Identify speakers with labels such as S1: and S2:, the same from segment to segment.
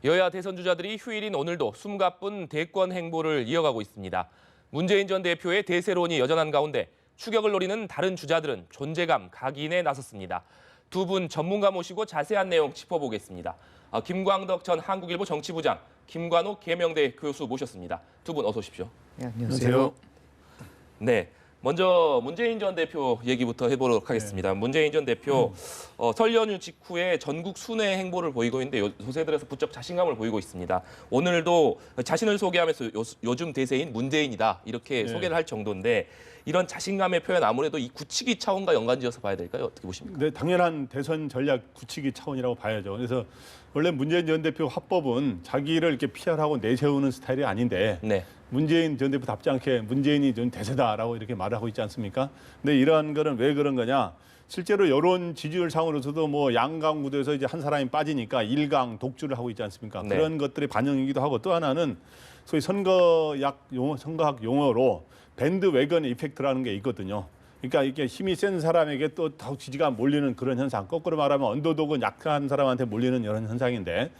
S1: 여야 대선 주자들이 휴일인 오늘도 숨가쁜 대권 행보를 이어가고 있습니다. 문재인 전 대표의 대세론이 여전한 가운데 추격을 노리는 다른 주자들은 존재감 각인에 나섰습니다. 두 분 전문가 모시고 자세한 내용 짚어보겠습니다. 김광덕 전 한국일보 정치부장, 김관옥 계명대 교수 모셨습니다. 두 분 어서 오십시오.
S2: 네, 안녕하세요.
S1: 네. 먼저 문재인 전 대표 얘기부터 해보도록 하겠습니다. 문재인 전 대표 설 연휴 직후에 전국 순회 행보를 보이고 있는데 소세들에서 부쩍 자신감을 보이고 있습니다. 오늘도 자신을 소개하면서 요즘 대세인 문재인이다 이렇게 소개를 할 정도인데 이런 자신감의 표현 아무래도 이 굳히기 차원과 연관지어서 봐야 될까요? 어떻게 보십니까?
S3: 네, 당연한 대선 전략 굳히기 차원이라고 봐야죠. 그래서 원래 문재인 전 대표 화법은 자기를 이렇게 PR하고 내세우는 스타일이 아닌데
S1: 네.
S3: 문재인 전 대표답지 않게 문재인이 좀 대세다라고 이렇게 말을 하고 있지 않습니까? 근데 이러한 거는 왜 그런 거냐? 실제로 여론 지지율 상으로서도 뭐 양강 구도에서 이제 한 사람이 빠지니까 일강 독주를 하고 있지 않습니까?
S1: 네.
S3: 그런 것들의 반영이기도 하고 또 하나는 소위 선거학 용어로 밴드 웨건 이펙트라는 게 있거든요. 그러니까 이게 힘이 센 사람에게 또 더욱 지지가 몰리는 그런 현상. 거꾸로 말하면 언더독은 약한 사람한테 몰리는 이런 현상인데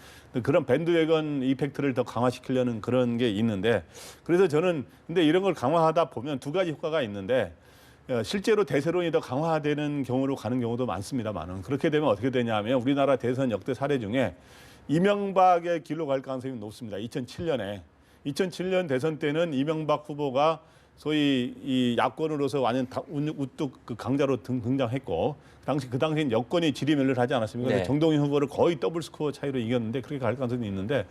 S3: 그런 밴드웨건 이펙트를 더 강화시키려는 그런 게 있는데 그래서 저는 근데 이런 걸 강화하다 보면 두 가지 효과가 있는데 실제로 대세론이 더 강화되는 경우로 가는 경우도 많습니다만은 그렇게 되면 어떻게 되냐면 우리나라 대선 역대 사례 중에 이명박의 길로 갈 가능성이 높습니다. 2007년 대선 때는 이명박 후보가 소위 이 야권으로서 완전 우뚝 그 강자로 등장했고 그 당시엔 여권이 지리멸렬 하지 않았습니까?
S1: 네.
S3: 정동영 후보를 거의 더블 스코어 차이로 이겼는데 그렇게 갈 가능성이 있는데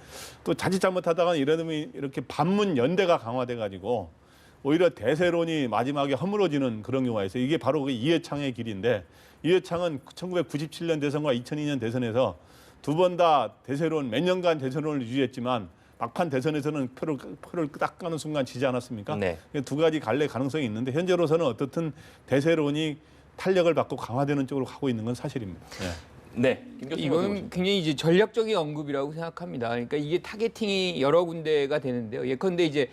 S3: 또 자칫 잘못하다가 이러면 이렇게 반문 연대가 강화돼 가지고 오히려 대세론이 마지막에 허물어지는 그런 경우가 있어요. 이게 바로 그 이해창의 길인데 이해창은 1997년 대선과 2002년 대선에서 두 번 다 대세론 몇 년간 대세론을 유지했지만 막판 대선에서는 표를 딱 까는 순간 지지 않았습니까?
S1: 네.
S3: 두 가지 갈래 가능성이 있는데 현재로서는 어떻든 대세론이 탄력을 받고 강화되는 쪽으로 가고 있는 건 사실입니다.
S1: 네. 김 교수님
S2: 이건 굉장히 이제 전략적인 언급이라고 생각합니다. 그러니까 이게 타겟팅이 여러 군데가 되는데요. 예컨대 이제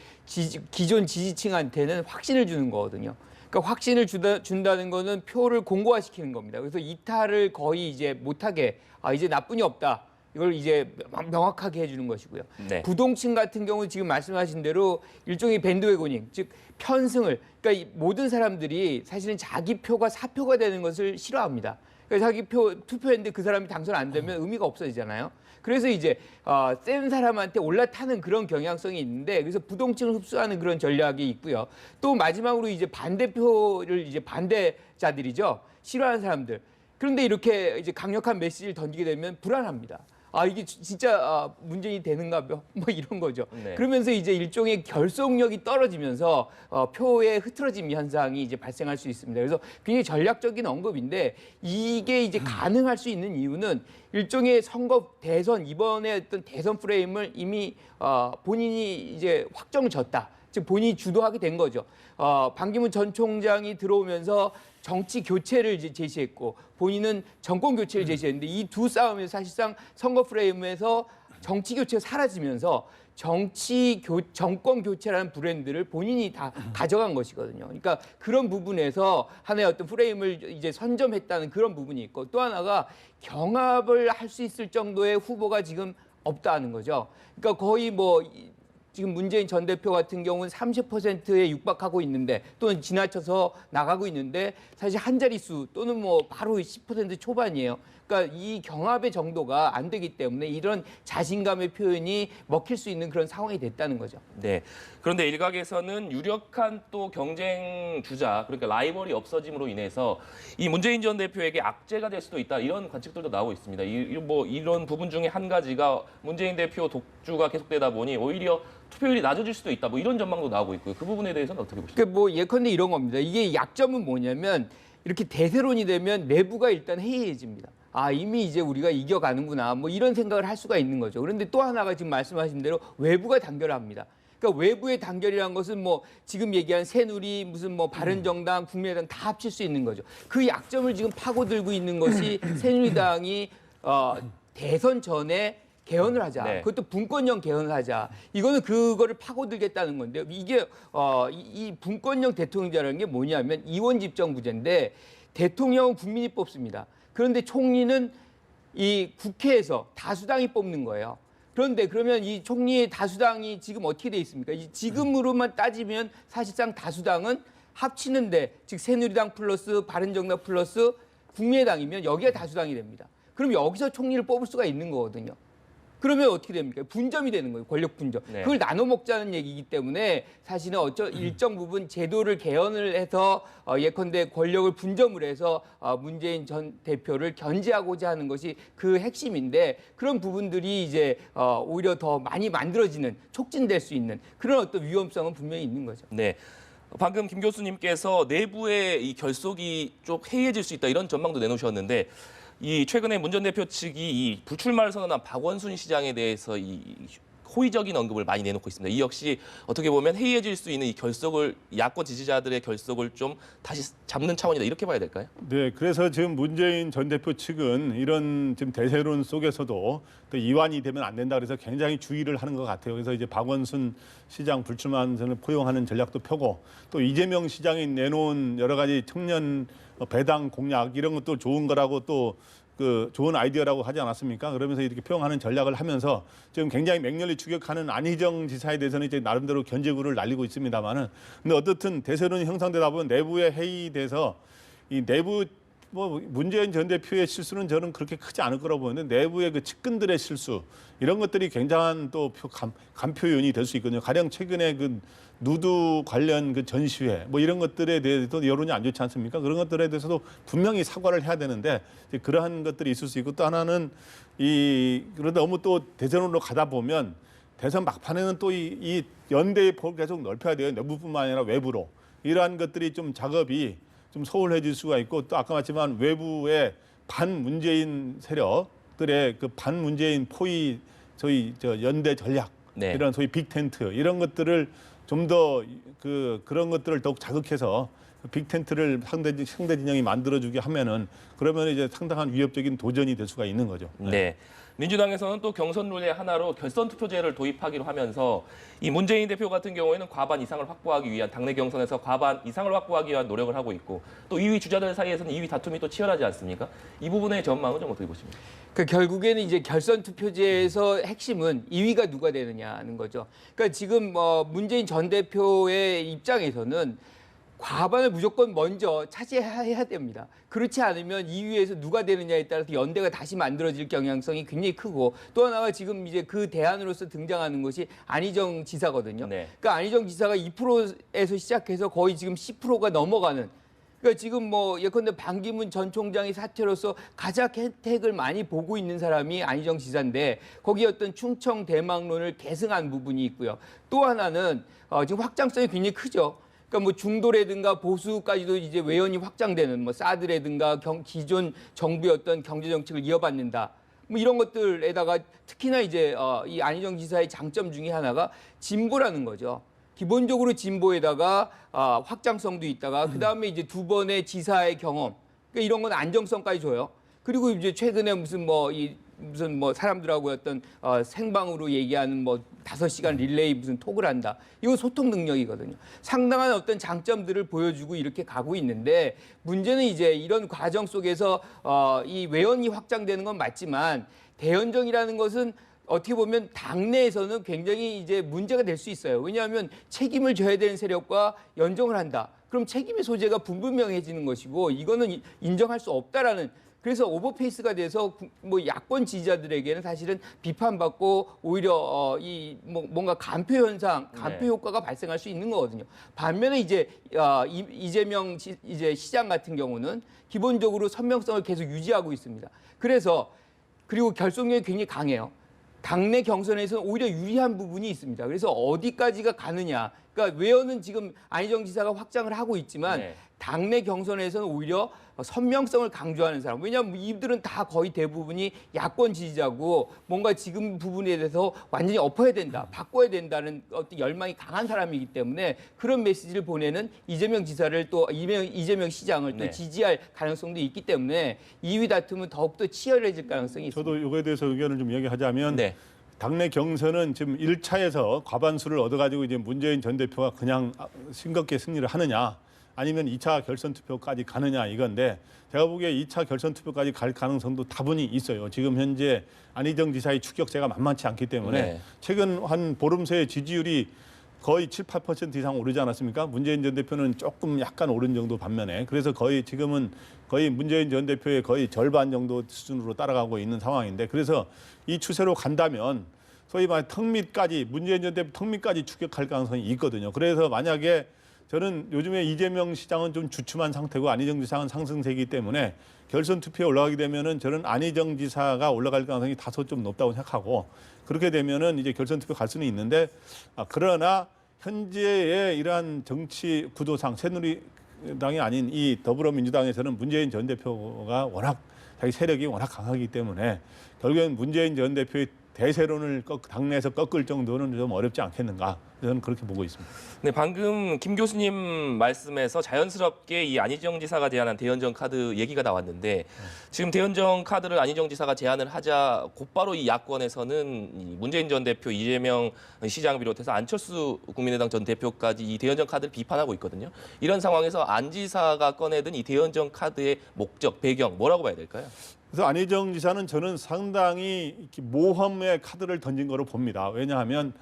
S2: 기존 지지층한테는 확신을 주는 거거든요. 그러니까 확신을 준다는 거는 표를 공고화시키는 겁니다. 그래서 이탈을 거의 이제 못하게 이제 나뿐이 없다. 이걸 이제 명확하게 해주는 것이고요.
S1: 네.
S2: 부동층 같은 경우 지금 말씀하신 대로 일종의 밴드웨고닝, 즉 편승을. 그러니까 모든 사람들이 사실은 자기 표가 사표가 되는 것을 싫어합니다. 그러니까 자기 표 투표했는데 그 사람이 당선 안 되면 의미가 없어지잖아요. 그래서 이제 센 사람한테 올라타는 그런 경향성이 있는데 그래서 부동층을 흡수하는 그런 전략이 있고요. 또 마지막으로 이제 반대표를 이제 반대자들이죠. 싫어하는 사람들. 그런데 이렇게 이제 강력한 메시지를 던지게 되면 불안합니다. 이게 진짜 문재인이 되는가 뭐 이런 거죠.
S1: 네.
S2: 그러면서 이제 일종의 결속력이 떨어지면서 표의 흐트러짐 현상이 이제 발생할 수 있습니다. 그래서 굉장히 전략적인 언급인데 이게 이제 가능할 수 있는 이유는 일종의 선거 대선 이번에 어떤 대선 프레임을 이미 본인이 이제 확정졌다. 즉 본인이 주도하게 된 거죠. 반기문 전 총장이 들어오면서 정치 교체를 이제 제시했고 본인은 정권 교체를 제시했는데 이 두 싸움에서 사실상 선거 프레임에서 정치 교체가 사라지면서 정권 교체라는 브랜드를 본인이 다 가져간 것이거든요. 그러니까 그런 부분에서 하나의 어떤 프레임을 이제 선점했다는 그런 부분이 있고 또 하나가 경합을 할 수 있을 정도의 후보가 지금 없다는 거죠. 그러니까 거의 지금 문재인 전 대표 같은 경우는 30%에 육박하고 있는데 또는 지나쳐서 나가고 있는데 사실 한 자릿수 또는 바로 10% 초반이에요. 그러니까 이 경합의 정도가 안 되기 때문에 이런 자신감의 표현이 먹힐 수 있는 그런 상황이 됐다는 거죠.
S1: 네. 그런데 일각에서는 유력한 또 경쟁 주자, 그러니까 라이벌이 없어짐으로 인해서 이 문재인 전 대표에게 악재가 될 수도 있다. 이런 관측들도 나오고 있습니다. 이런 부분 중에 한 가지가 문재인 대표 독주가 계속되다 보니 오히려 투표율이 낮아질 수도 있다. 이런 전망도 나오고 있고요. 그 부분에 대해서는 어떻게 보십니까?
S2: 그러니까 예컨대 이런 겁니다. 이게 약점은 뭐냐면 이렇게 대세론이 되면 내부가 일단 해이해집니다. 이미 이제 우리가 이겨가는구나. 이런 생각을 할 수가 있는 거죠. 그런데 또 하나가 지금 말씀하신 대로 외부가 단결합니다. 그러니까 외부의 단결이라는 것은 지금 얘기한 새누리, 무슨 바른정당, 국민의당 다 합칠 수 있는 거죠. 그 약점을 지금 파고들고 있는 것이 새누리당이 대선 전에 개헌을 하자.
S1: 네.
S2: 그것도 분권형 개헌을 하자. 이거는 그거를 파고들겠다는 건데요. 이게 이 분권형 대통령제라는 게 뭐냐면 이원 집정부제인데 대통령은 국민이 뽑습니다. 그런데 총리는 이 국회에서 다수당이 뽑는 거예요. 그런데 그러면 이 총리의 다수당이 지금 어떻게 돼 있습니까? 지금으로만 따지면 사실상 다수당은 합치는데 즉 새누리당 플러스 바른정당 플러스 국민의당이면 여기가 다수당이 됩니다. 그럼 여기서 총리를 뽑을 수가 있는 거거든요. 그러면 어떻게 됩니까? 분점이 되는 거예요. 권력 분점.
S1: 네.
S2: 그걸 나눠 먹자는 얘기이기 때문에 사실은 일정 부분 제도를 개헌을 해서 예컨대 권력을 분점을 해서 문재인 전 대표를 견제하고자 하는 것이 그 핵심인데 그런 부분들이 이제 오히려 더 많이 만들어지는 촉진될 수 있는 그런 어떤 위험성은 분명히 있는 거죠.
S1: 네. 방금 김 교수님께서 내부의 이 결속이 좀 해이해질 수 있다 이런 전망도 내놓으셨는데 이 최근에 문 전 대표 측이 이 불출마를 선언한 박원순 시장에 대해서 이 호의적인 언급을 많이 내놓고 있습니다. 이 역시 어떻게 보면 해이해질 수 있는 이 결속을 야권 지지자들의 결속을 좀 다시 잡는 차원이다 이렇게 봐야 될까요?
S3: 네, 그래서 지금 문재인 전 대표 측은 이런 지금 대세론 속에서도 또 이완이 되면 안 된다 그래서 굉장히 주의를 하는 것 같아요. 그래서 이제 박원순 시장 불출마를 포용하는 전략도 펴고 또 이재명 시장이 내놓은 여러 가지 청년 배당 공약 이런 것도 좋은 거라고 또 그 좋은 아이디어라고 하지 않았습니까? 그러면서 이렇게 표현하는 전략을 하면서 지금 굉장히 맹렬히 추격하는 안희정 지사에 대해서는 이제 나름대로 견제구를 날리고 있습니다만은 근데 어떻든 대세론이 형성되다 보면 내부에 회의돼서 이 내부 뭐 문재인 전 대표의 실수는 저는 그렇게 크지 않을 거라고 보는데 내부의 그 측근들의 실수 이런 것들이 굉장한 또 간표 요인이 될 수 있거든요. 가령 최근에 그 누드 관련 그 전시회 뭐 이런 것들에 대해서도 여론이 안 좋지 않습니까? 그런 것들에 대해서도 분명히 사과를 해야 되는데 이제 그러한 것들이 있을 수 있고 또 하나는 그러다 너무 또 대선으로 가다 보면 대선 막판에는 또 이 연대의 폭을 계속 넓혀야 돼요. 내부뿐만 아니라 외부로 이러한 것들이 좀 작업이 좀 소홀해질 수가 있고 또 아까 말했지만 외부의 반문재인 세력들의 그 반문재인 포위 저희 연대 전략
S1: 네.
S3: 이런 소위 빅텐트 이런 것들을 좀 더 그런 것들을 더욱 자극해서 빅텐트를 상대 진영이 만들어주게 하면은 그러면 이제 상당한 위협적인 도전이 될 수가 있는 거죠.
S1: 네. 민주당에서는 또 경선 룰의 하나로 결선 투표제를 도입하기로 하면서 이 문재인 대표 같은 경우에는 과반 이상을 확보하기 위한 당내 경선에서 과반 이상을 확보하기 위한 노력을 하고 있고 또 2위 주자들 사이에서는 2위 다툼이 또 치열하지 않습니까? 이 부분의 전망은 좀 어떻게 보십니까?
S2: 그 결국에는 이제 결선 투표제에서 핵심은 2위가 누가 되느냐는 거죠. 그러니까 지금 문재인 전 대표의 입장에서는 과반을 무조건 먼저 차지해야 됩니다. 그렇지 않으면 2위에서 누가 되느냐에 따라서 연대가 다시 만들어질 경향성이 굉장히 크고 또 하나가 지금 이제 그 대안으로서 등장하는 것이 안희정 지사거든요.
S1: 네.
S2: 그러니까 안희정 지사가 2%에서 시작해서 거의 지금 10%가 넘어가는 그러니까 지금 예컨대 반기문 전 총장이 사퇴로서 가장 혜택을 많이 보고 있는 사람이 안희정 지사인데 거기에 어떤 충청 대망론을 계승한 부분이 있고요. 또 하나는 지금 확장성이 굉장히 크죠. 그러니까 뭐 중도라든가 보수까지도 이제 외연이 확장되는 사드라든가 기존 정부의 어떤 경제 정책을 이어받는다. 뭐 이런 것들에다가 특히나 이제 이 안희정 지사의 장점 중에 하나가 진보라는 거죠. 기본적으로 진보에다가 확장성도 있다가 그다음에 이제 두 번의 지사의 경험. 그러니까 이런 건 안정성까지 줘요. 그리고 이제 최근에 무슨 사람들하고 어떤 생방으로 얘기하는 5시간 릴레이 무슨 톡을 한다. 이건 소통 능력이거든요. 상당한 어떤 장점들을 보여주고 이렇게 가고 있는데 문제는 이제 이런 과정 속에서 이 외연이 확장되는 건 맞지만 대연정이라는 것은 어떻게 보면 당내에서는 굉장히 이제 문제가 될 수 있어요. 왜냐하면 책임을 져야 되는 세력과 연정을 한다. 그럼 책임의 소재가 분분명해지는 것이고 이거는 인정할 수 없다라는 그래서 오버페이스가 돼서 야권 지지자들에게는 사실은 비판받고 오히려 뭔가 간표 현상, 간표 효과가 발생할 수 있는 거거든요. 반면에 이제 이재명 이제 시장 같은 경우는 기본적으로 선명성을 계속 유지하고 있습니다. 그리고 결속력이 굉장히 강해요. 당내 경선에서는 오히려 유리한 부분이 있습니다. 그래서 어디까지가 가느냐. 그러니까 외연은 지금 안희정 지사가 확장을 하고 있지만 당내 경선에서는 오히려 선명성을 강조하는 사람. 왜냐하면 이들은 다 거의 대부분이 야권 지지자고 뭔가 지금 부분에 대해서 완전히 엎어야 된다, 바꿔야 된다는 어떤 열망이 강한 사람이기 때문에 그런 메시지를 보내는 이재명 지사를 또 이재명 시장을 또 지지할 가능성도 있기 때문에 2위 다툼은 더욱더 치열해질 가능성이 있습니다.
S3: 저도 이거에 대해서 의견을 좀 얘기하자면 당내 경선은 지금 1차에서 과반수를 얻어가지고 이제 문재인 전 대표가 그냥 싱겁게 승리를 하느냐 아니면 2차 결선 투표까지 가느냐 이건데 제가 보기에 2차 결선 투표까지 갈 가능성도 다분히 있어요. 지금 현재 안희정 지사의 추격세가 만만치 않기 때문에
S1: 네.
S3: 최근 한 보름 새에 지지율이 거의 7, 8% 이상 오르지 않았습니까? 문재인 전 대표는 조금 약간 오른 정도 반면에 그래서 거의 지금은 거의 문재인 전 대표의 거의 절반 정도 수준으로 따라가고 있는 상황인데 그래서 이 추세로 간다면 소위 말해 턱밑까지 문재인 전 대표 턱밑까지 추격할 가능성이 있거든요. 그래서 만약에 저는 요즘에 이재명 시장은 좀 주춤한 상태고 안희정 지사는 상승세이기 때문에 결선 투표에 올라가게 되면은 저는 안희정 지사가 올라갈 가능성이 다소 좀 높다고 생각하고 그렇게 되면은 이제 결선 투표 갈 수는 있는데 그러나 현재의 이러한 정치 구도상 새누리당이 아닌 이 더불어민주당에서는 문재인 전 대표가 워낙 자기 세력이 워낙 강하기 때문에 결국엔 문재인 전 대표의 대세론을 당내에서 꺾을 정도는 좀 어렵지 않겠는가 저는 그렇게 보고 있습니다.
S1: 네, 방금 김 교수님 말씀에서 자연스럽게 이 안희정 지사가 제안한 대연정 카드 얘기가 나왔는데 지금 대연정 카드를 안희정 지사가 제안을 하자 곧바로 이 야권에서는 이 문재인 전 대표, 이재명 시장 비롯해서 안철수 국민의당 전 대표까지 이 대연정 카드를 비판하고 있거든요. 이런 상황에서 안 지사가 꺼내든 이 대연정 카드의 목적, 배경 뭐라고 봐야 될까요?
S3: 그래서 안희정 지사는 저는 상당히 이렇게 모험의 카드를 던진 거로 봅니다. 왜냐하면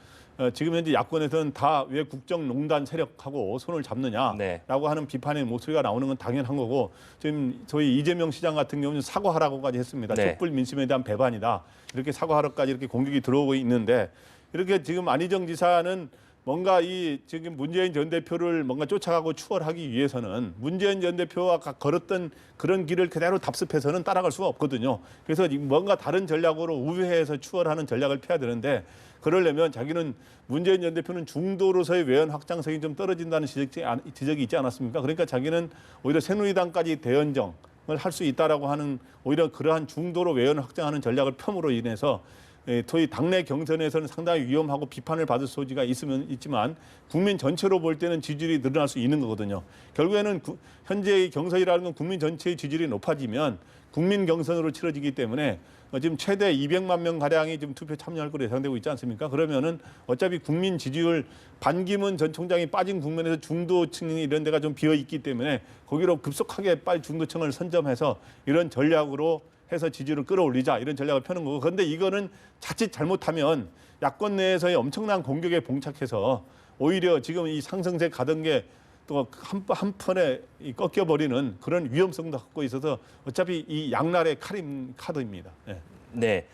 S3: 지금 현재 야권에서는 다 왜 국정농단 세력하고 손을 잡느냐라고
S1: 네.
S3: 하는 비판의 목소리가 나오는 건 당연한 거고 지금 저희 이재명 시장 같은 경우는 사과하라고까지 했습니다.
S1: 네.
S3: 촛불 민심에 대한 배반이다. 이렇게 사과하라까지 이렇게 공격이 들어오고 있는데 이렇게 지금 안희정 지사는 뭔가 이 지금 문재인 전 대표를 뭔가 쫓아가고 추월하기 위해서는 문재인 전 대표가 걸었던 그런 길을 그대로 답습해서는 따라갈 수가 없거든요. 그래서 뭔가 다른 전략으로 우회해서 추월하는 전략을 펴야 되는데 그러려면 자기는 문재인 전 대표는 중도로서의 외연 확장성이 좀 떨어진다는 지적이 있지 않았습니까? 그러니까 자기는 오히려 새누리당까지 대연정을 할 수 있다라고 하는 오히려 그러한 중도로 외연 확장하는 전략을 펴므로 인해서 소위 당내 경선에서는 상당히 위험하고 비판을 받을 소지가 있지만 국민 전체로 볼 때는 지지율이 늘어날 수 있는 거거든요. 결국에는 현재의 경선이라는 건 국민 전체의 지지율이 높아지면 국민 경선으로 치러지기 때문에 지금 최대 200만 명 가량이 지금 투표 참여할 것으로 예상되고 있지 않습니까? 그러면은 어차피 국민 지지율 반기문 전 총장이 빠진 국면에서 중도층이 이런 데가 좀 비어 있기 때문에 거기로 급속하게 빨리 중도층을 선점해서 이런 전략으로 해서 지지율을 끌어올리자 이런 전략을 펴는 거고 그런데 이거는 자칫 잘못하면 야권 내에서의 엄청난 공격에 봉착해서 오히려 지금 이 상승세 가던 게 또 한 번에 꺾여버리는 그런 위험성도 갖고 있어서 어차피 이 양날의 카드입니다. 네.
S1: 네.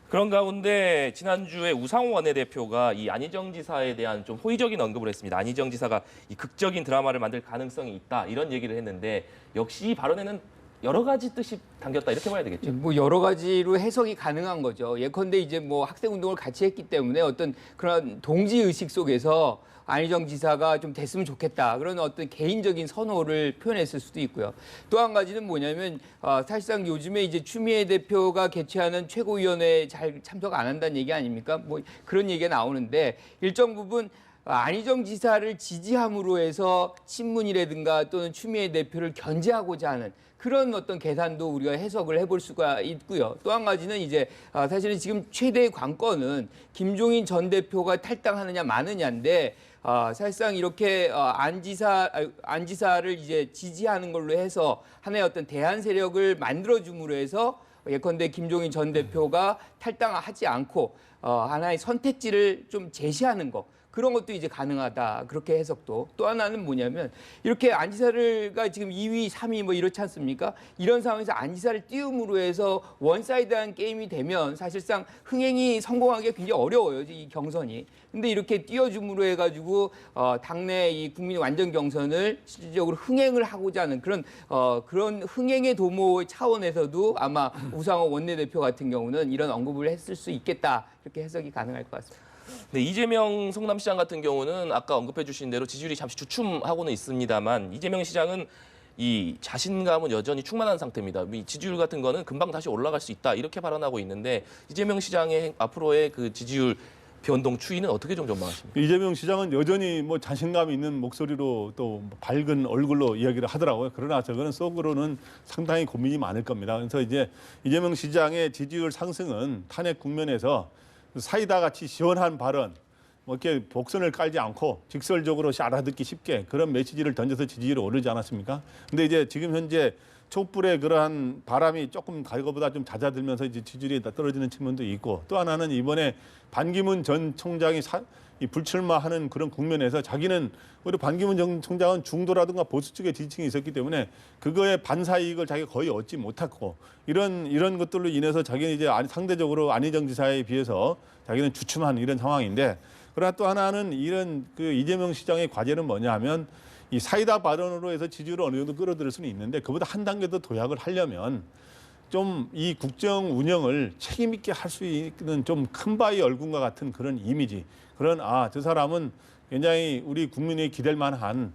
S1: 그런 가운데 지난주에 우상호 원내대표가 이 안희정 지사에 대한 좀 호의적인 언급을 했습니다. 안희정 지사가 이 극적인 드라마를 만들 가능성이 있다 이런 얘기를 했는데 역시 이 발언에는 여러 가지 뜻이 담겼다 이렇게 봐야 되겠죠.
S2: 뭐 여러 가지로 해석이 가능한 거죠. 예컨대 이제 뭐 학생 운동을 같이 했기 때문에 어떤 그런 동지 의식 속에서 안희정 지사가 좀 됐으면 좋겠다 그런 어떤 개인적인 선호를 표현했을 수도 있고요. 또 한 가지는 뭐냐면 사실상 요즘에 이제 추미애 대표가 개최하는 최고위원회에 잘 참석 안 한다는 얘기 아닙니까? 뭐 그런 얘기가 나오는데 일정 부분 안희정 지사를 지지함으로 해서 친문이라든가 또는 추미애 대표를 견제하고자 하는 그런 어떤 계산도 우리가 해석을 해볼 수가 있고요. 또 한 가지는 이제 사실은 지금 최대의 관건은 김종인 전 대표가 탈당하느냐 마느냐인데 사실상 이렇게 안 지사를 이제 지지하는 걸로 해서 하나의 어떤 대안 세력을 만들어줌으로 해서 예컨대 김종인 전 대표가 탈당하지 않고 하나의 선택지를 좀 제시하는 거. 그런 것도 이제 가능하다. 그렇게 해석도. 또 하나는 뭐냐면 이렇게 안 지사가 지금 2위, 3위 뭐 이렇지 않습니까? 이런 상황에서 안 지사를 띄움으로 해서 원사이드한 게임이 되면 사실상 흥행이 성공하기가 굉장히 어려워요. 이 경선이. 근데 이렇게 띄워줌으로 해가지고 당내 이 국민 완전 경선을 실질적으로 흥행을 하고자 하는 그런 흥행의 도모 차원에서도 아마 우상호 원내대표 같은 경우는 이런 언급을 했을 수 있겠다. 이렇게 해석이 가능할 것 같습니다.
S1: 네, 이재명 성남시장 같은 경우는 아까 언급해 주신 대로 지지율이 잠시 주춤하고는 있습니다만 이재명 시장은 이 자신감은 여전히 충만한 상태입니다. 이 지지율 같은 거는 금방 다시 올라갈 수 있다 이렇게 발언하고 있는데 이재명 시장의 앞으로의 그 지지율 변동 추이는 어떻게 좀 전망하십니까?
S3: 이재명 시장은 여전히 뭐 자신감 있는 목소리로 또 밝은 얼굴로 이야기를 하더라고요. 그러나 저거는 속으로는 상당히 고민이 많을 겁니다. 그래서 이제 이재명 시장의 지지율 상승은 탄핵 국면에서 사이다 같이 시원한 발언, 뭐 이렇게 복선을 깔지 않고 직설적으로 알아듣기 쉽게 그런 메시지를 던져서 지지율이 오르지 않았습니까? 근데 이제 지금 현재 촛불의 그러한 바람이 조금 과거보다 좀 잦아들면서 이제 지지율이 떨어지는 측면도 있고, 또 하나는 이번에 반기문 전 총장이 이 불출마하는 그런 국면에서 자기는 우리 반기문 전 총장은 중도라든가 보수 쪽에 지지층이 있었기 때문에 그거에 반사 이익을 자기가 거의 얻지 못했고, 이런 것들로 인해서 자기는 이제 상대적으로 안희정 지사에 비해서 자기는 주춤한 이런 상황인데, 그러나 또 하나는 이런 그 이재명 시장의 과제는 뭐냐 하면 이 사이다 발언으로 해서 지지율을 어느 정도 끌어들일 수는 있는데, 그보다 한 단계 더 도약을 하려면 좀 이 국정 운영을 책임 있게 할 수 있는 좀 큰 바위 얼굴과 같은 그런 이미지, 그런 저 사람은 굉장히 우리 국민이 기댈 만한,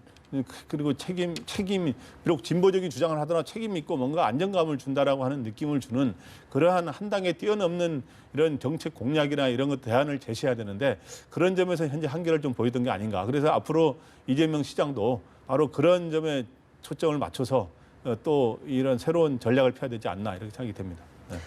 S3: 그리고 책임 비록 진보적인 주장을 하더라도 책임 있고 뭔가 안정감을 준다라고 하는 느낌을 주는 그러한 한 단계 뛰어넘는 이런 정책 공약이나 이런 것 대안을 제시해야 되는데, 그런 점에서 현재 한계를 좀 보이던 게 아닌가. 그래서 앞으로 이재명 시장도 바로 그런 점에 초점을 맞춰서 또 이런 새로운 전략을 펴야 되지 않나 이렇게 생각이 됩니다. 네.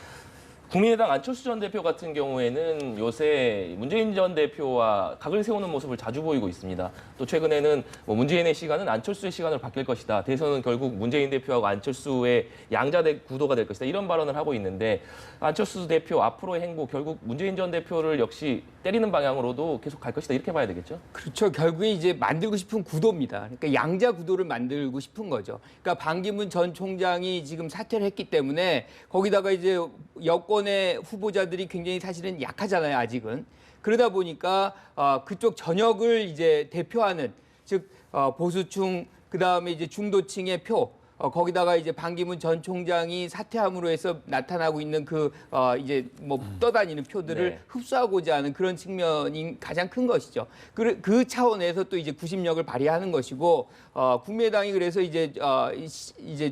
S1: 국민의당 안철수 전 대표 같은 경우에는 요새 문재인 전 대표와 각을 세우는 모습을 자주 보이고 있습니다. 또 최근에는 뭐 문재인의 시간은 안철수의 시간으로 바뀔 것이다. 대선은 결국 문재인 대표하고 안철수의 양자대 구도가 될 것이다. 이런 발언을 하고 있는데, 안철수 대표 앞으로의 행보 결국 문재인 전 대표를 역시 때리는 방향으로도 계속 갈 것이다. 이렇게 봐야 되겠죠?
S2: 그렇죠. 결국에 이제 만들고 싶은 구도입니다. 그러니까 양자 구도를 만들고 싶은 거죠. 그러니까 반기문 전 총장이 지금 사퇴를 했기 때문에 거기다가 이제 여권의 후보자들이 굉장히 사실은 약하잖아요, 아직은. 그러다 보니까 그쪽 전역을 이제 대표하는, 즉 보수층, 그다음에 이제 중도층의 표, 거기다가 이제 반기문 전 총장이 사퇴함으로 해서 나타나고 있는 이제 뭐 떠다니는 표들을
S1: 네.
S2: 흡수하고자 하는 그런 측면이 가장 큰 것이죠. 그 차원에서 또 이제 구심력을 발휘하는 것이고, 국민의당이 그래서 이제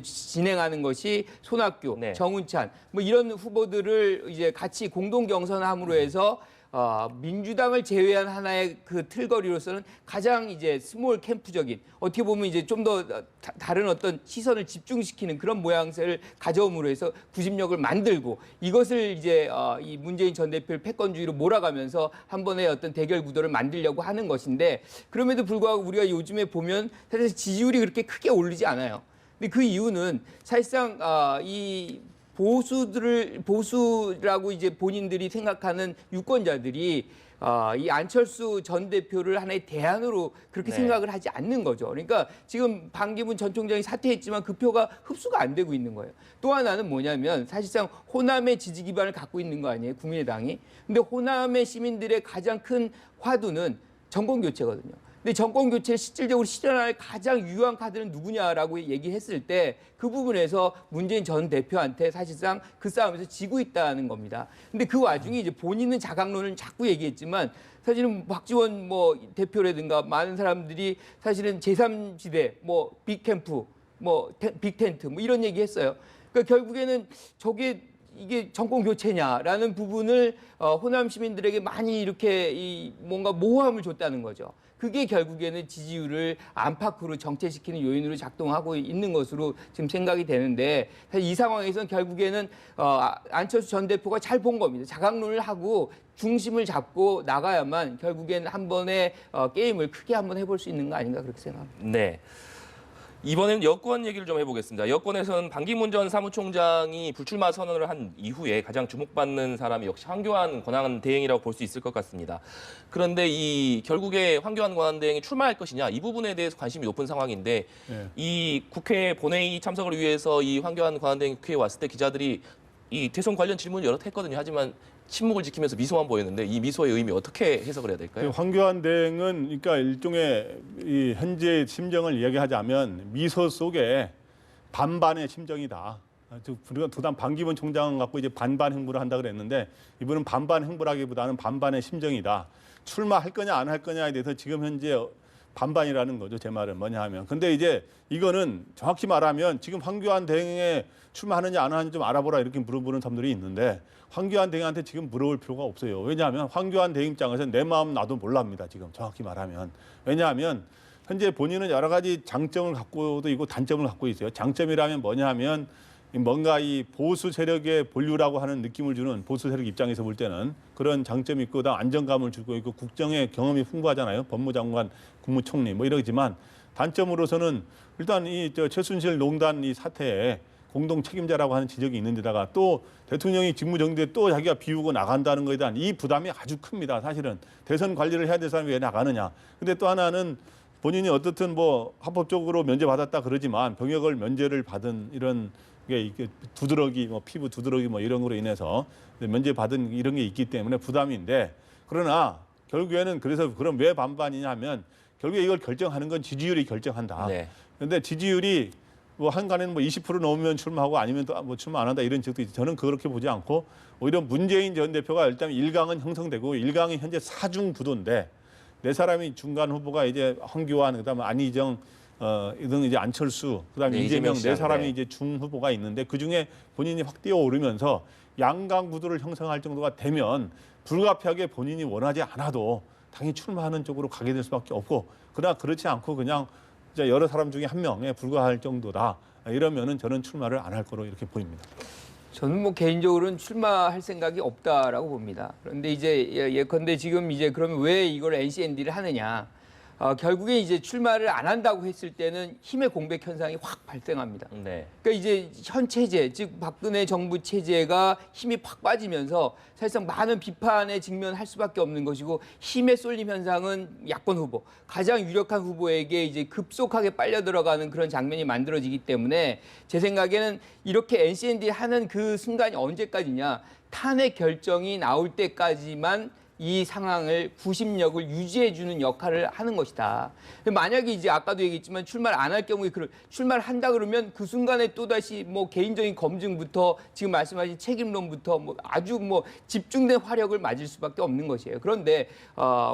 S2: 진행하는 것이 손학규,
S1: 네.
S2: 정운찬 뭐 이런 후보들을 이제 같이 공동 경선함으로 해서 민주당을 제외한 하나의 그 틀거리로서는 가장 이제 스몰 캠프적인, 어떻게 보면 이제 좀 더 다른 어떤 시선을 집중시키는 그런 모양새를 가져옴으로 해서 구심력을 만들고, 이것을 이제 이 문재인 전 대표를 패권주의로 몰아가면서 한 번의 어떤 대결 구도를 만들려고 하는 것인데, 그럼에도 불구하고 우리가 요즘에 보면 사실 지지율이 그렇게 크게 오르지 않아요. 근데 그 이유는 사실상 이 보수라고 이제 본인들이 생각하는 유권자들이 이 안철수 전 대표를 하나의 대안으로 그렇게
S1: 네.
S2: 생각을 하지 않는 거죠. 그러니까 지금 반기문 전 총장이 사퇴했지만 그 표가 흡수가 안 되고 있는 거예요. 또 하나는 뭐냐면 사실상 호남의 지지 기반을 갖고 있는 거 아니에요, 국민의당이. 근데 호남의 시민들의 가장 큰 화두는 정권 교체거든요. 근데 정권 교체를 실질적으로 실현할 가장 유효한 카드는 누구냐라고 얘기했을 때 그 부분에서 문재인 전 대표한테 사실상 그 싸움에서 지고 있다는 겁니다. 근데 그 와중에 이제 본인은 자강론을 자꾸 얘기했지만 사실은 박지원 뭐 대표라든가 많은 사람들이 사실은 제3지대, 뭐 빅캠프, 뭐 빅텐트 뭐 이런 얘기했어요. 그러니까 결국에는 이게 정권 교체냐라는 부분을 호남 시민들에게 많이 이렇게 뭔가 모호함을 줬다는 거죠. 그게 결국에는 지지율을 안팎으로 정체시키는 요인으로 작동하고 있는 것으로 지금 생각이 되는데, 사실 이 상황에서는 결국에는 안철수 전 대표가 잘 본 겁니다. 자강론을 하고 중심을 잡고 나가야만 결국에는 한 번의 게임을 크게 한번 해볼 수 있는 거 아닌가 그렇게 생각합니다.
S1: 네. 이번에는 여권 얘기를 좀 해보겠습니다. 여권에서는 반기문 전 사무총장이 불출마 선언을 한 이후에 가장 주목받는 사람이 역시 황교안 권한대행이라고 볼 수 있을 것 같습니다. 그런데 이 결국에 황교안 권한대행이 출마할 것이냐, 이 부분에 대해서 관심이 높은 상황인데,
S3: 네.
S1: 이 국회 본회의 참석을 위해서 이 황교안 권한대행이 국회에 왔을 때 기자들이 이 대선 관련 질문을 여러 했거든요. 하지만 침묵을 지키면서 미소만 보였는데, 이 미소의 의미 어떻게 해석을 해야 될까요?
S3: 황교안 대행은 그러니까 일종의 이 현재 심정을 이야기하자면 미소 속에 반반의 심정이다. 우리가 두단 반기문 총장은 갖고 이제 반반 행보를 한다 그랬는데, 이분은 반반 행보라기보다는 반반의 심정이다. 출마할 거냐 안 할 거냐에 대해서 지금 현재 반반이라는 거죠. 제 말은 뭐냐 하면. 근데 이제 이거는 정확히 말하면 지금 황교안 대행에 출마하느냐 안 하느냐 좀 알아보라 이렇게 물어보는 사람들이 있는데, 황교안 대행한테 지금 물어볼 필요가 없어요. 왜냐하면 황교안 대행 입장에서 내 마음 나도 몰랍니다. 지금 정확히 말하면. 왜냐하면 현재 본인은 여러 가지 장점을 갖고도 있고 단점을 갖고 있어요. 장점이라면 뭐냐 하면 뭔가 이 보수 세력의 본류라고 하는 느낌을 주는 보수 세력 입장에서 볼 때는 그런 장점이 있고 그다음 안정감을 주고 있고 국정의 경험이 풍부하잖아요. 법무장관, 국무총리 뭐 이러지만 단점으로서는 일단 이 최순실 농단 이 사태에 공동 책임자라고 하는 지적이 있는데다가 또 대통령이 직무정지에 또 자기가 비우고 나간다는 것에 대한 이 부담이 아주 큽니다. 사실은 대선 관리를 해야 될 사람이 왜 나가느냐. 근데 또 하나는 본인이 어떻든 뭐 합법적으로 면제받았다 그러지만 병역을 면제를 받은 이런 이게 두드러기 뭐 피부 두드러기 뭐 이런 거로 인해서 면제받은 이런 게 있기 때문에 부담인데 그러나 결국에는 그래서 그럼 왜 반반이냐 하면 결국에 이걸 결정하는 건 지지율이 결정한다.
S1: 네.
S3: 그런데 지지율이 뭐 한간에는 뭐 20% 넘으면 출마하고 아니면 또 뭐 출마 안 한다 이런 지적도 있죠. 저는 그렇게 보지 않고 오히려 문재인 전 대표가 일단 1강은 형성되고 1강이 현재 4중 구도인데 네 사람이 중간 후보가 이제 황교안 그다음에 안희정 등 이제 안철수 그다음에
S1: 네,
S3: 이재명 네 사람이
S1: 네.
S3: 이제 중 후보가 있는데 그 중에 본인이 확 뛰어오르면서 양강 구도를 형성할 정도가 되면 불가피하게 본인이 원하지 않아도 당연히 출마하는 쪽으로 가게 될 수밖에 없고 그러나 그렇지 않고 그냥 이제 여러 사람 중에 한 명에 불과할 정도다 이러면은 저는 출마를 안 할 거로 이렇게 보입니다.
S2: 저는 뭐 개인적으로는 출마할 생각이 없다라고 봅니다. 그런데 이제 예컨대 지금 이제 그러면 왜 이걸 NCND를 하느냐? 결국에 이제 출마를 안 한다고 했을 때는 힘의 공백 현상이 확 발생합니다.
S1: 네.
S2: 그러니까 이제 현 체제, 즉 박근혜 정부 체제가 힘이 팍 빠지면서 사실상 많은 비판에 직면할 수밖에 없는 것이고 힘의 쏠림 현상은 야권 후보, 가장 유력한 후보에게 이제 급속하게 빨려 들어가는 그런 장면이 만들어지기 때문에 제 생각에는 이렇게 NCND 하는 그 순간이 언제까지냐? 탄핵 결정이 나올 때까지만 이 상황을 구심력을 유지해주는 역할을 하는 것이다. 만약에 이제 아까도 얘기했지만 출마를 안 할 경우에 출마를 한다 그러면 그 순간에 또 다시 뭐 개인적인 검증부터 지금 말씀하신 책임론부터 뭐 아주 뭐 집중된 화력을 맞을 수밖에 없는 것이에요. 그런데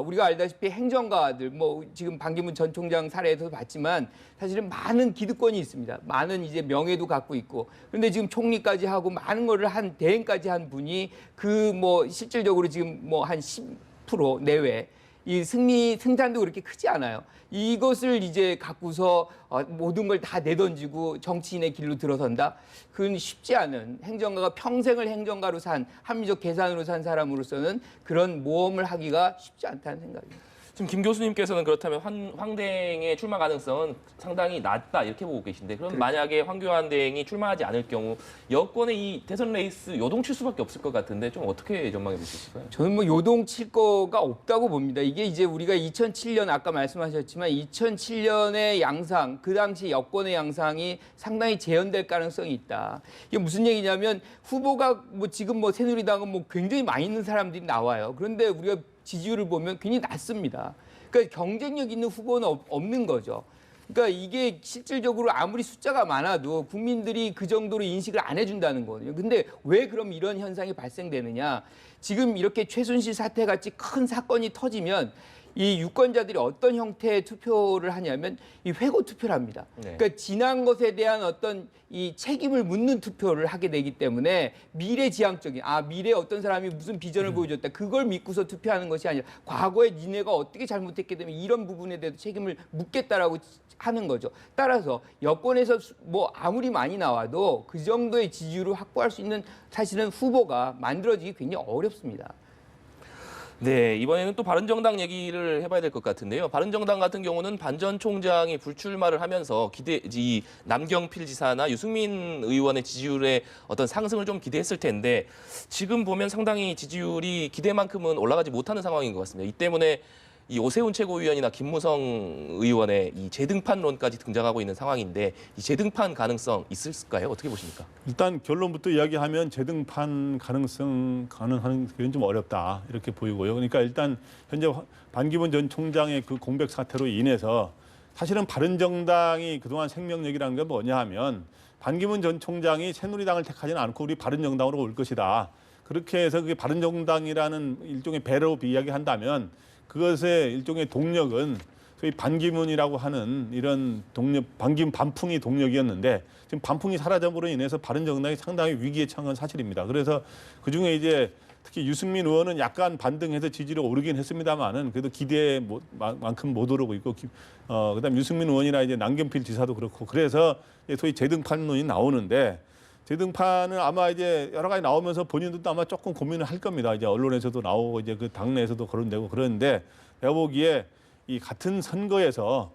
S2: 우리가 알다시피 행정가들 뭐 지금 반기문 전 총장 사례에서도 봤지만 사실은 많은 기득권이 있습니다. 많은 이제 명예도 갖고 있고 그런데 지금 총리까지 하고 많은 거를 한 대행까지 한 분이 그 뭐 실질적으로 지금 뭐 한 10% 내외 이 승산도 그렇게 크지 않아요. 이것을 이제 갖고서 모든 걸 다 내던지고 정치인의 길로 들어선다. 그건 쉽지 않은 행정가가 평생을 행정가로 산 합리적 계산으로 산 사람으로서는 그런 모험을 하기가 쉽지 않다는 생각입니다.
S1: 지금 김 교수님께서는 그렇다면 황대행의 출마 가능성은 상당히 낮다 이렇게 보고 계신데 그럼 만약에 황교안 대행이 출마하지 않을 경우 여권의 이 대선 레이스 요동칠 수밖에 없을 것 같은데 좀 어떻게 전망해 보실까요?
S2: 저는 뭐 요동칠 거가 없다고 봅니다. 이게 이제 우리가 2007년 아까 말씀하셨지만 2007년의 양상, 그 당시 여권의 양상이 상당히 재현될 가능성이 있다. 이게 무슨 얘기냐면 후보가 뭐 지금 뭐 새누리당은 뭐 굉장히 많이 있는 사람들이 나와요. 그런데 우리가 지지율을 보면 굉장히 낮습니다. 그러니까 경쟁력 있는 후보는 없는 거죠. 그러니까 이게 실질적으로 아무리 숫자가 많아도 국민들이 그 정도로 인식을 안 해준다는 거거든요. 근데 왜 그럼 이런 현상이 발생되느냐? 지금 이렇게 최순실 사태 같이 큰 사건이 터지면 이 유권자들이 어떤 형태의 투표를 하냐면 이 회고 투표를 합니다.
S1: 네.
S2: 그러니까 지난 것에 대한 어떤 이 책임을 묻는 투표를 하게 되기 때문에 미래지향적인 미래에 어떤 사람이 무슨 비전을 보여줬다 그걸 믿고서 투표하는 것이 아니라 과거에 니네가 어떻게 잘못했기 때문에 이런 부분에 대해서 책임을 묻겠다라고 하는 거죠. 따라서 여권에서 뭐 아무리 많이 나와도 그 정도의 지지율을 확보할 수 있는 사실은 후보가 만들어지기 굉장히 어렵습니다.
S1: 네, 이번에는 또 바른정당 얘기를 해봐야 될 것 같은데요. 바른정당 같은 경우는 반 전 총장이 불출마를 하면서 이 남경필 지사나 유승민 의원의 지지율의 어떤 상승을 좀 기대했을 텐데 지금 보면 상당히 지지율이 기대만큼은 올라가지 못하는 상황인 것 같습니다. 이 때문에 이 오세훈 최고위원이나 김무성 의원의 이 재등판론까지 등장하고 있는 상황인데 이 재등판 가능성 있을까요? 어떻게 보십니까?
S3: 일단 결론부터 이야기하면 재등판 가능성 가능한 그건 좀 어렵다 이렇게 보이고요. 그러니까 일단 현재 반기문 전 총장의 그 공백 사태로 인해서 사실은 바른정당이 그동안 생명력이라는 게 뭐냐 하면 반기문 전 총장이 새누리당을 택하지는 않고 우리 바른정당으로 올 것이다. 그렇게 해서 그게 바른정당이라는 일종의 배로 이야기한다면 그것의 일종의 동력은 소위 반기문이라고 하는 이런 동력, 반기문 반풍이 동력이었는데 지금 반풍이 사라짐으로 인해서 바른정당이 상당히 위기에 처한 사실입니다. 그래서 그중에 이제 특히 유승민 의원은 약간 반등해서 지지율이 오르긴 했습니다만은 그래도 기대만큼 못 오르고 있고 그다음 유승민 의원이나 이제 남경필 지사도 그렇고 그래서 소위 재등판론이 나오는데 재등판은 아마 이제 여러 가지 나오면서 본인들도 아마 조금 고민을 할 겁니다. 이제 언론에서도 나오고 이제 그 당내에서도 거론되고 그러는데 내가 보기에 이 같은 선거에서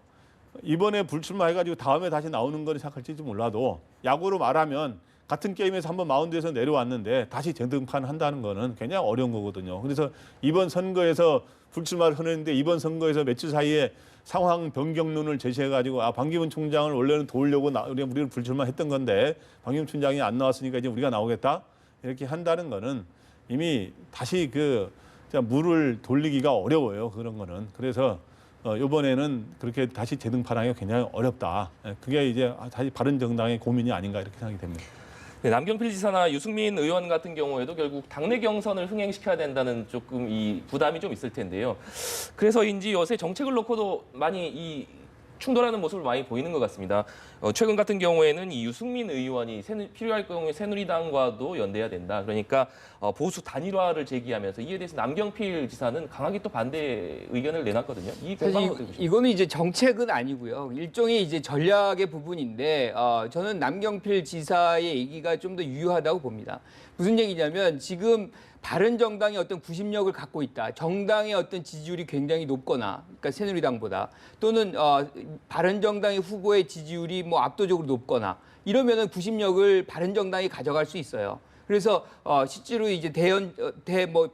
S3: 이번에 불출마해가지고 다음에 다시 나오는 건 생각할지 몰라도 야구로 말하면 같은 게임에서 한번 마운드에서 내려왔는데 다시 재등판 한다는 거는 굉장히 어려운 거거든요. 그래서 이번 선거에서 불출마를 해냈는데 이번 선거에서 며칠 사이에 상황 변경론을 제시해가지고 반기문 총장을 원래는 도우려고 우리가 불출마했던 건데 반기문 총장이 안 나왔으니까 이제 우리가 나오겠다 이렇게 한다는 거는 이미 다시 물을 돌리기가 어려워요. 그런 거는. 그래서 이번에는 그렇게 다시 재등판하기가 굉장히 어렵다. 그게 이제 다시 바른정당의 고민이 아닌가 이렇게 생각이 됩니다.
S1: 네, 남경필 지사나 유승민 의원 같은 경우에도 결국 당내 경선을 흥행시켜야 된다는 조금 이 부담이 좀 있을 텐데요. 그래서인지 요새 정책을 놓고도 많이 이 충돌하는 모습을 많이 보이는 것 같습니다. 최근 같은 경우에는 이 유승민 의원이 필요할 경우에 새누리당과도 연대해야 된다. 그러니까 보수 단일화를 제기하면서 이에 대해서 남경필 지사는 강하게 또 반대 의견을 내놨거든요. 이 공방은 어떻게 보십니까?
S2: 이거는 이제 정책은 아니고요. 일종의 이제 전략의 부분인데 저는 남경필 지사의 얘기가 좀 더 유효하다고 봅니다. 무슨 얘기냐면 지금 바른정당이 어떤 구심력을 갖고 있다. 정당의 어떤 지지율이 굉장히 높거나, 그러니까 새누리당보다 또는 바른정당의 후보의 지지율이 뭐 압도적으로 높거나 이러면은 구심력을 바른정당이 가져갈 수 있어요. 그래서 실제로 이제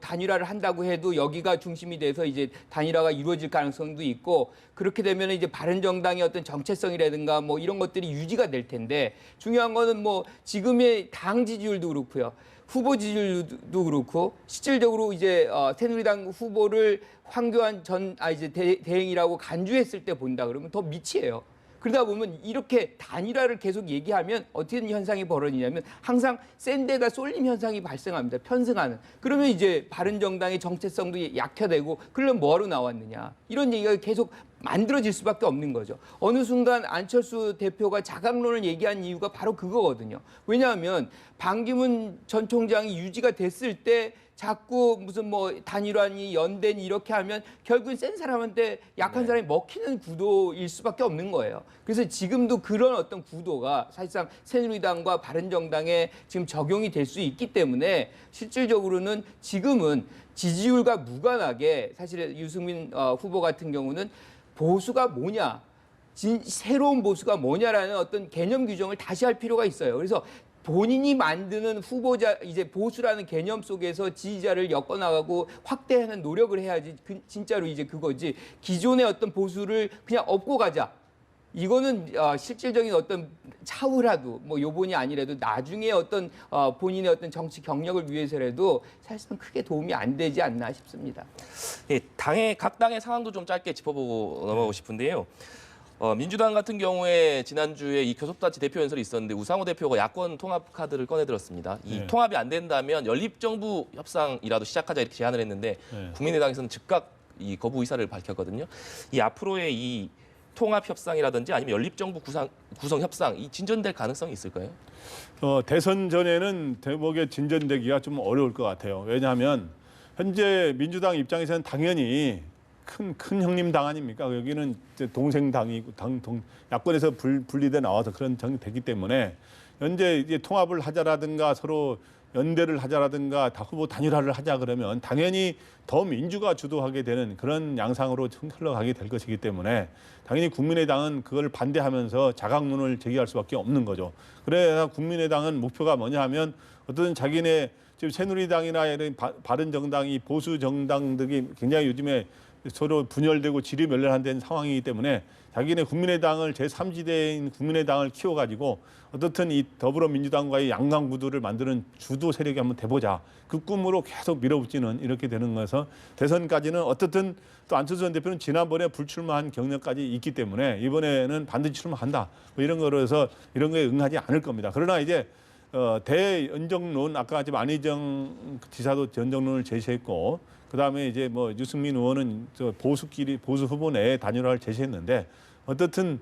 S2: 단일화를 한다고 해도 여기가 중심이 돼서 이제 단일화가 이루어질 가능성도 있고 그렇게 되면 이제 바른정당의 어떤 정체성이라든가 뭐 이런 것들이 유지가 될 텐데 중요한 거는 뭐 지금의 당 지지율도 그렇고요. 후보 지지율도 그렇고 실질적으로 이제 새누리당 후보를 황교안 대행이라고 간주했을 때 본다 그러면 더 미치예요. 그러다 보면 이렇게 단일화를 계속 얘기하면 어떤 현상이 벌어지냐면 항상 센 데가 쏠림 현상이 발생합니다. 편승하는. 그러면 이제 바른정당의 정체성도 약화되고 그러면 뭐하러 나왔느냐. 이런 얘기가 계속 만들어질 수밖에 없는 거죠. 어느 순간 안철수 대표가 자강론을 얘기한 이유가 바로 그거거든요. 왜냐하면 반기문 전 총장이 유지가 됐을 때 자꾸 무슨 뭐 단일화니 연대니 이렇게 하면 결국은 센 사람한테 약한 사람이 먹히는 구도일 수밖에 없는 거예요. 그래서 지금도 그런 어떤 구도가 사실상 새누리당과 바른정당에 지금 적용이 될 수 있기 때문에 실질적으로는 지금은 지지율과 무관하게 사실 유승민 후보 같은 경우는 보수가 뭐냐, 새로운 보수가 뭐냐라는 어떤 개념 규정을 다시 할 필요가 있어요. 그래서 본인이 만드는 후보자 이제 보수라는 개념 속에서 지지자를 엮어나가고 확대하는 노력을 해야지 진짜로 이제 그거지 기존의 어떤 보수를 그냥 업고 가자. 이거는 실질적인 어떤 차후라도 뭐 요번이 아니라도 나중에 어떤 본인의 어떤 정치 경력을 위해서라도 사실상 크게 도움이 안 되지 않나 싶습니다.
S1: 예, 각 당의 상황도 좀 짧게 짚어보고 넘어가고 싶은데요. 민주당 같은 경우에 지난주에 이 교섭단체 대표 연설이 있었는데 우상호 대표가 야권 통합 카드를 꺼내들었습니다. 이 통합이 안 된다면 연립정부 협상이라도 시작하자 이렇게 제안을 했는데 국민의당에서는 즉각 이 거부 의사를 밝혔거든요. 이 앞으로의 이 통합 협상이라든지 아니면 연립정부 구성 협상 이 진전될 가능성이 있을까요?
S3: 대선 전에는 대목에 진전되기가 좀 어려울 것 같아요. 왜냐하면 현재 민주당 입장에서는 당연히 큰 형님 당 아닙니까? 여기는 동생 당이고 야권에서 분리돼 나와서 그런 정이 되기 때문에 현재 이제 통합을 하자라든가 서로 연대를 하자라든가 후보 단일화를 하자 그러면 당연히 더 민주가 주도하게 되는 그런 양상으로 흘러가게 될 것이기 때문에 당연히 국민의당은 그걸 반대하면서 자강론을 제기할 수밖에 없는 거죠. 그래야 국민의당은 목표가 뭐냐 하면 어떤 자기네 지금 새누리당이나 이런 바른정당이 보수 정당들이 굉장히 요즘에 서로 분열되고 지리멸렬한 상황이기 때문에 자기네 국민의당을 제3지대인 국민의당을 키워가지고 어떻든 이 더불어민주당과의 양강 구도를 만드는 주도 세력이 한번 돼보자. 그 꿈으로 계속 밀어붙이는 이렇게 되는 거에서 대선까지는 어떻든 또 안철수 전 대표는 지난번에 불출마한 경력까지 있기 때문에 이번에는 반드시 출마한다. 뭐 이런 거로 해서 이런 거에 응하지 않을 겁니다. 그러나 이제 대연정론 아까 지금 안희정 지사도 연정론을 제시했고 그다음에 이제 뭐 유승민 의원은 보수 후보 내에 단일화를 제시했는데 어떻든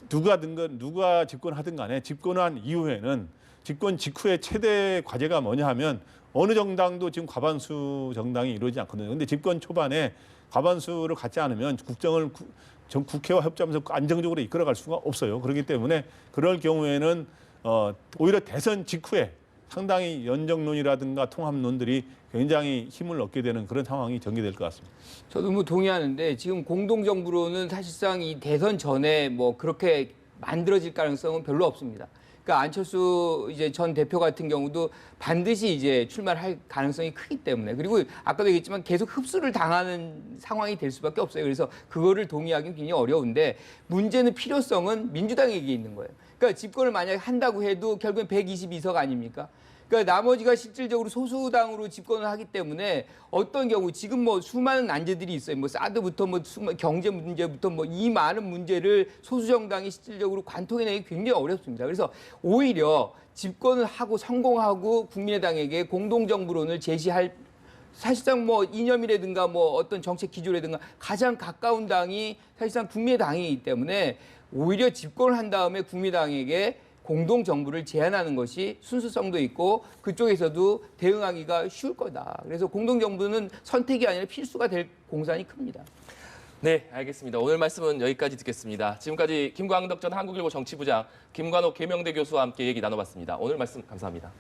S3: 누가 집권하든 간에 집권한 이후에는 집권 직후에 최대 과제가 뭐냐 하면 어느 정당도 지금 과반수 정당이 이루어지지 않거든요. 근데 집권 초반에 과반수를 갖지 않으면 국정을 국회와 협조하면서 안정적으로 이끌어갈 수가 없어요. 그렇기 때문에 그럴 경우에는 오히려 대선 직후에 상당히 연정론이라든가 통합론들이 굉장히 힘을 얻게 되는 그런 상황이 전개될 것 같습니다.
S2: 저도 뭐 동의하는데 지금 공동정부로는 사실상 이 대선 전에 뭐 그렇게 만들어질 가능성은 별로 없습니다. 그러니까 안철수 이제 전 대표 같은 경우도 반드시 이제 출마를 할 가능성이 크기 때문에, 그리고 아까도 얘기했지만 계속 흡수를 당하는 상황이 될 수밖에 없어요. 그래서 그거를 동의하기는 굉장히 어려운데, 문제는 필요성은 민주당에게 있는 거예요. 그러니까 집권을 만약에 한다고 해도 결국엔 122석 아닙니까? 그러니까 나머지가 실질적으로 소수당으로 집권을 하기 때문에 어떤 경우 지금 뭐 수많은 난제들이 있어요. 뭐 사드부터 뭐 경제 문제부터 뭐 이 많은 문제를 소수 정당이 실질적으로 관통해내기 굉장히 어렵습니다. 그래서 오히려 집권을 하고 성공하고 국민의당에게 공동정부론을 제시할, 사실상 뭐 이념이라든가 뭐 어떤 정책 기조라든가 가장 가까운 당이 사실상 국민의당이기 때문에 오히려 집권을 한 다음에 국민의당에게 공동정부를 제안하는 것이 순수성도 있고 그쪽에서도 대응하기가 쉬울 거다. 그래서 공동정부는 선택이 아니라 필수가 될 공산이 큽니다.
S1: 네, 알겠습니다. 오늘 말씀은 여기까지 듣겠습니다. 지금까지 김광덕 전 한국일보 정치부장, 김관옥 계명대 교수와 함께 얘기 나눠봤습니다. 오늘 말씀 감사합니다.